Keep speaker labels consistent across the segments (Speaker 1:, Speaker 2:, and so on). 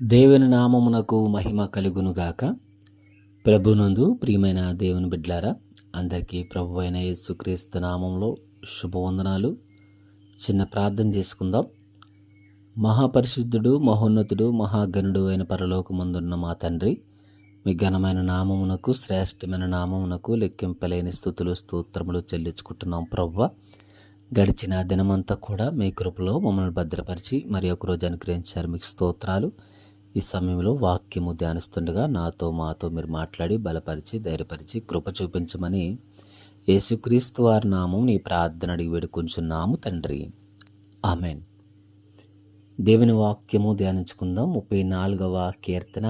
Speaker 1: దేవుని నామమునకు మహిమ కలుగునుగాక. ప్రభునందు ప్రియమైన దేవుని బిడ్లారా, అందరికీ ప్రభు అయిన యేసుక్రీస్తు నామంలో శుభవందనాలు. చిన్న ప్రార్థన చేసుకుందాం. మహాపరిశుద్ధుడు, మహోన్నతుడు, మహాగణుడు అయిన పరలోకమందున్న మా తండ్రి, మీ ఘనమైన నామమునకు, శ్రేష్టమైన నామమునకు లెక్కింపలేని స్తుతులు స్తోత్రములు చెల్లించుకుంటున్నాం. ప్రభువా, గడిచిన దినమంతా కూడా మీ కృపలో మమ్మల్ని భద్రపరిచి మరి ఒక రోజు అనుగ్రహించారు. మీకు స్తోత్రాలు. ఈ సమయంలో వాక్యము ధ్యానిస్తుండగా నాతో మాతో మీరు మాట్లాడి బలపరిచి ధైర్యపరిచి కృప చూపించమని యేసుక్రీస్తు వారి నామం నీ ప్రార్థన అడిగి వేడుకొంచున్నాము తండ్రి, ఆమెన్. దేవుని వాక్యము ధ్యానించుకుందాం. 34వ కీర్తన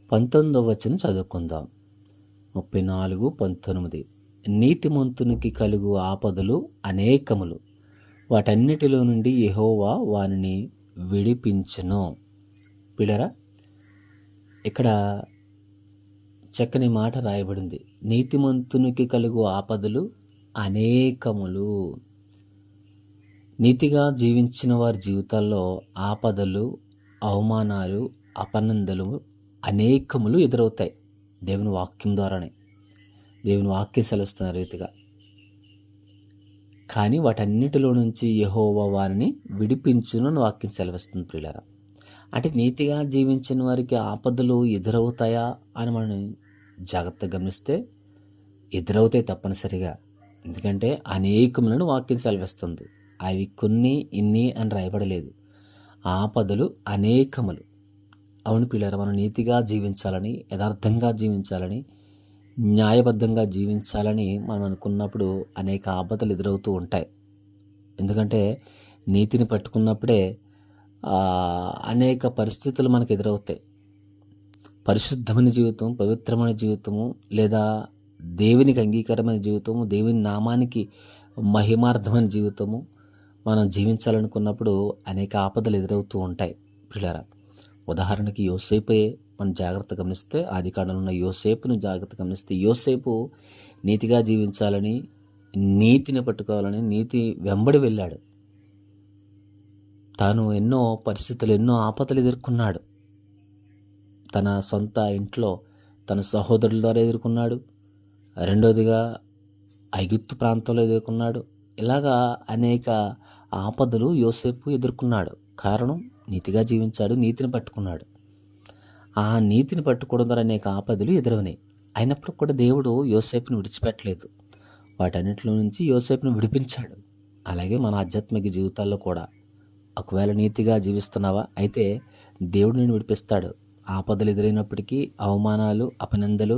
Speaker 1: 19వ వచనం చదువుకుందాం. 34:19. నీతిమంతునికి కలుగు ఆపదలు అనేకములు, వాటన్నిటిలో నుండి యెహోవా వానిని విడిపించును. పిల్లరా, ఇక్కడ చక్కని మాట రాయబడింది. నీతిమంతునికి కలుగు ఆపదలు అనేకములు. నీతిగా జీవించిన వారి జీవితాల్లో ఆపదలు, అవమానాలు, అపనందలు అనేకములు ఎదురవుతాయి. దేవుని వాక్యం ద్వారానే, దేవుని వాక్యం సెలవుస్తున్న రీతిగా. కానీ వాటన్నిటిలో నుంచి యెహోవా వారిని విడిపించును అని వాక్యం సెలవిస్తుంది. ప్రియులారా, అంటే నీతిగా జీవించిన వారికి ఆపదలు ఎదురవుతాయా అని మనం జాగ్రత్తగా గమనిస్తే ఎదురవుతాయి తప్పనిసరిగా. ఎందుకంటే అనేకములను వాక్యం సెలవిస్తుంది. అవి కొన్ని ఇన్ని అని రాయబడలేదు. ఆపదలు అనేకములు. అవును పిల్లరా, మనం నీతిగా జీవించాలని, యథార్థంగా జీవించాలని, న్యాయబద్ధంగా జీవించాలని మనం అనుకున్నప్పుడు అనేక ఆపదలు ఎదురవుతూ ఉంటాయి. ఎందుకంటే నీతిని పట్టుకున్నప్పుడే అనేక పరిస్థితులు మనకు ఎదురవుతాయి. పరిశుద్ధమైన జీవితం, పవిత్రమైన జీవితము, లేదా దేవునికి అంగీకారమైన జీవితము, దేవుని నామానికి మహిమార్థమైన జీవితము మనం జీవించాలనుకున్నప్పుడు అనేక ఆపదలు ఎదురవుతూ ఉంటాయి. పిల్లరా, ఉదాహరణకి యోసేపే మనం జాగ్రత్త గమనిస్తే, ఆదికాండంలో ఉన్న యోసేపును జాగ్రత్త గమనిస్తే, యోసేపు నీతిగా జీవించాలని, నీతిని పట్టుకోవాలని నీతి వెంబడి వెళ్ళాడు. తాను ఎన్నో పరిస్థితులు, ఎన్నో ఆపదలు ఎదుర్కొన్నాడు. తన సొంత ఇంట్లో తన సహోదరుల ద్వారా ఎదుర్కొన్నాడు. రెండోదిగా ఐగుప్తు ప్రాంతంలో ఎదుర్కొన్నాడు. ఇలాగా అనేక ఆపదలు యోసేపు ఎదుర్కొన్నాడు. కారణం, నీతిగా జీవించాడు, నీతిని పట్టుకున్నాడు. ఆ నీతిని పట్టుకోవడం ద్వారా అనేక ఆపదలు ఎదురవనాయి. అయినప్పుడు కూడా దేవుడు యోసేపుని విడిచిపెట్టలేదు. వాటన్నిటిలో నుంచి యోసేపుని విడిపించాడు. అలాగే మన ఆధ్యాత్మిక జీవితాల్లో కూడా ఒకవేళ నీతిగా జీవిస్తున్నావా, అయితే దేవుడు నిన్ను విడిపిస్తాడు. ఆపదలు ఎదురైనప్పటికీ, అవమానాలు, అపనిందలు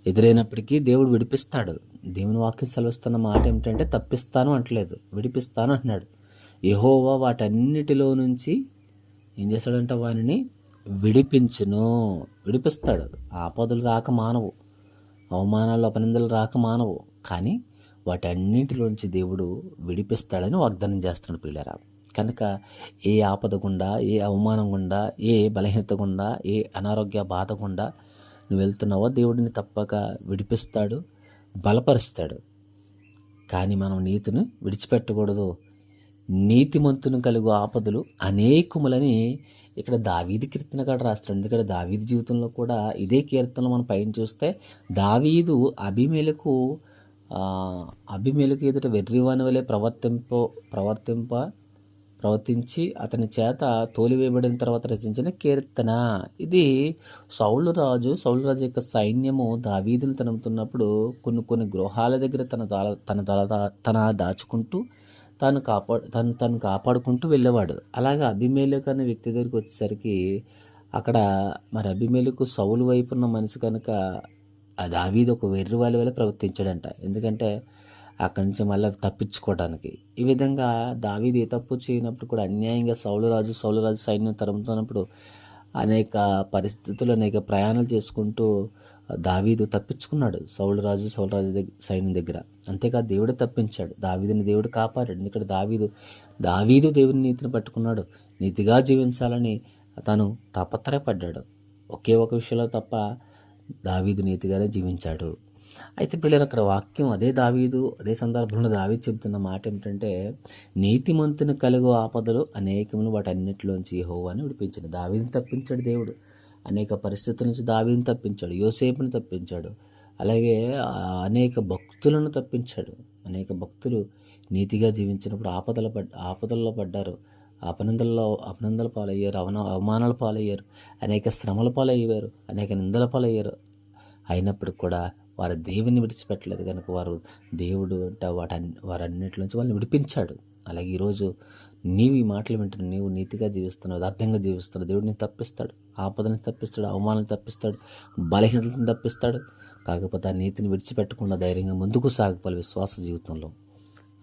Speaker 1: ఎదురైనప్పటికీ దేవుడు విడిపిస్తాడు. దేవుని వాక్యం సెలవిస్తున్న మాట ఏమిటంటే, తప్పిస్తాను అంటలేదు, విడిపిస్తాను అంటున్నాడు. యెహోవా వాటన్నిటిలో నుంచి ఏం చేస్తాడంటే వానిని విడిపించును. విడిపిస్తాడు. ఆపదలు రాక మానవు, అవమానాలు, అపనిందలు రాక మానవు, కానీ వాటన్నిటిలోంచి దేవుడు విడిపిస్తాడని వాగ్దానం చేస్తున్నాడు. పిల్లరా, కనుక ఏ ఆపద గుండా, ఏ అవమానం గుండా, ఏ బలహీనత గుండా, ఏ అనారోగ్య బాధ గుండా నువ్వు వెళ్తున్నావో దేవుడిని తప్పక విడిపిస్తాడు, బలపరుస్తాడు. కానీ మనం నీతిని విడిచిపెట్టకూడదు. నీతిమంతుని కలుగు ఆపదలు అనేకములని ఇక్కడ దావీదు కీర్తనకాడు రాస్తాడు. ఎందుకంటే దావీదు జీవితంలో కూడా ఇదే కీర్తనలో మనం పైన చూస్తే, దావీదు అబీమెలెకు ఎదుట వెర్రివాని వలె ప్రవర్తించి అతని చేత తోలివేయబడిన తర్వాత రచించిన కీర్తన ఇది. సౌలు రాజు యొక్క సైన్యము దావీదును తరుముతున్నప్పుడు కొన్ని గృహాల దగ్గర తన దాచుకుంటూ తను కాపాడుకుంటూ వెళ్ళేవాడు. అలాగే అబీమెలెకు అనే వ్యక్తి దగ్గరికి వచ్చేసరికి అక్కడ మరి అబీమెలెకు సౌలు వైపు ఉన్న మనిషి కనుక దావీదు ఒక వెర్రివాలి వల్ల ప్రవర్తించాడంట. ఎందుకంటే అక్కడి నుంచి మళ్ళీ తప్పించుకోవడానికి. ఈ విధంగా దావీదు ఏ తప్పు చేయనప్పుడు కూడా అన్యాయంగా సౌలు రాజు సైన్యం తరుముతున్నప్పుడు అనేక పరిస్థితులు, అనేక ప్రయాణాలు చేసుకుంటూ దావీదు తప్పించుకున్నాడు సౌలు రాజు సైన్యం దగ్గర. అంతేకాదు దేవుడు తప్పించాడు, దావీదుని దేవుడు కాపాడాడు. ఎందుకంటే దావీదు దేవుని నీతిని పట్టుకున్నాడు. నీతిగా జీవించాలని తను తాపత్రయపడ్డాడు. ఒకే ఒక విషయంలో తప్ప దావీదు నీతిగానే జీవించాడు. అయితే పిల్లలు అక్కడ వాక్యం అదే సందర్భంలో దావీదు చెబుతున్న మాట ఏమిటంటే, నీతిమంతుని కలుగు ఆపదలు అనేకములు వాటన్నిటిలోంచి యెహోవాను విడిపించాడు. దావీదుని తప్పించాడు దేవుడు. అనేక పరిస్థితుల నుంచి దావీదుని తప్పించాడు, యోసేపుని తప్పించాడు. అలాగే అనేక భక్తులను తప్పించాడు. అనేక భక్తులు నీతిగా జీవించినప్పుడు ఆపదల్లో పడ్డారు, అపనిందల పాలయ్యారు, అవమానాల పాలయ్యారు, అనేక శ్రమల పాలయ్యారు, అనేక నిందల పాలయ్యారు. అయినప్పటికి కూడా వారు దేవుని విడిచిపెట్టలేదు కనుక దేవుడు వారన్నిటి నుంచి వాళ్ళని విడిపించాడు. అలాగే ఈరోజు నీవు ఈ మాటలు వింటున్నావు, నీవు నీతిగా జీవిస్తున్నావు, యథార్థంగా జీవిస్తున్నావు, దేవుడిని తప్పిస్తాడు, ఆపదలను తప్పిస్తాడు, అవమానాలను తప్పిస్తాడు, బలహీనతలను తప్పిస్తాడు. కాకపోతే ఆ నీతిని విడిచిపెట్టకుండా ధైర్యంగా ముందుకు సాగిపోవాలి విశ్వాస జీవితంలో.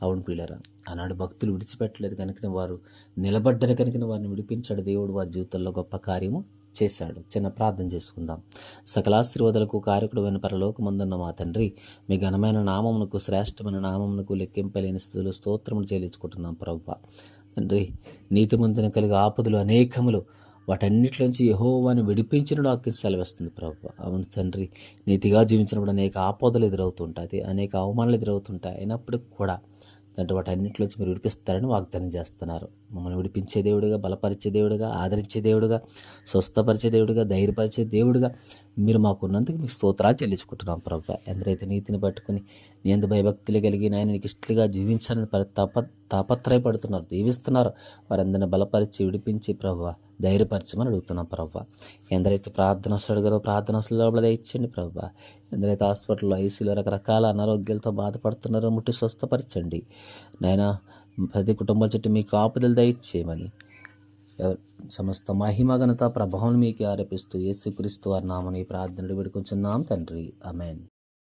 Speaker 1: అవును పిల్లరా, ఆనాడు భక్తులు విడిచిపెట్టలేదు కనుక వారు నిలబడ్డారు కనుక వారిని విడిపించాడు దేవుడు. వారి జీవితంలో గొప్ప కార్యము చేశాడు. చిన్న ప్రార్థన చేసుకుందాం. సకలాశీర్వాదాలకు కారకుడైన పరలోకమందున్న మా తండ్రి, మీ ఘనమైన నామమునకు, శ్రేష్టమైన నామమునకు లెక్కింపలేని స్థితిలో స్తోత్రములు చెల్లించుకుంటున్నాం ప్రభువా. తండ్రి, నీతిమంతుని కలిగి ఆపదలు అనేకములు, వాటన్నిటిలోంచి యెహోవాను విడిపించిన వాక్యం సెలవిస్తుంది ప్రభువా. అవును తండ్రి, నీతిగా జీవించినప్పుడు అనేక ఆపదలు ఎదురవుతుంటాయి, అనేక అవమానాలు ఎదురవుతుంటాయి. అయినప్పటికీ కూడా తండ్రి వాటన్నిటిలోంచి మీరు విడిపిస్తారని వాగ్దానం చేస్తున్నారు. మమ్మల్ని విడిపించే దేవుడిగా, బలపరిచే దేవుడిగా, ఆదరించే దేవుడిగా, స్వస్థపరిచే దేవుడిగా, ధైర్యపరిచే దేవుడిగా మీరు మాకున్నందుకు మీకు స్తోత్రాలు చెల్లించుకుంటున్నాం ప్రభువా. ఎందరైతే నీతిని పట్టుకుని నీ యందు భయభక్తులు కలిగి నాయన నీకు ఇష్టలుగా జీవించాలని తాపత్రయపడుతున్నారు, దీవిస్తున్నారు, వారందరిని బలపరిచి విడిపించి ప్రభువా ధైర్యపరచమని అడుగుతున్నాం ప్రభువా. ఎందరైతే ప్రార్థన అడుగుతారో ప్రార్థన లోపల దయచేయండి ప్రభువా. ఎందరైతే హాస్పిటల్లో, ఐసీలో రకరకాల అనారోగ్యాలతో బాధపడుతున్నారో ముట్టి స్వస్థపరచండి నాయన. ప్రతి కుటుంబాల చుట్టూ మీకు ఆపదలు దయచేయమని సమస్త మహిమ ఘనత ప్రభావం మీకు ఆరోపిస్తూ యేసుక్రీస్తు వారి నామమున ఈ ప్రార్థనలు వేడుకొంచున్నాం తండ్రి. ఆమేన్.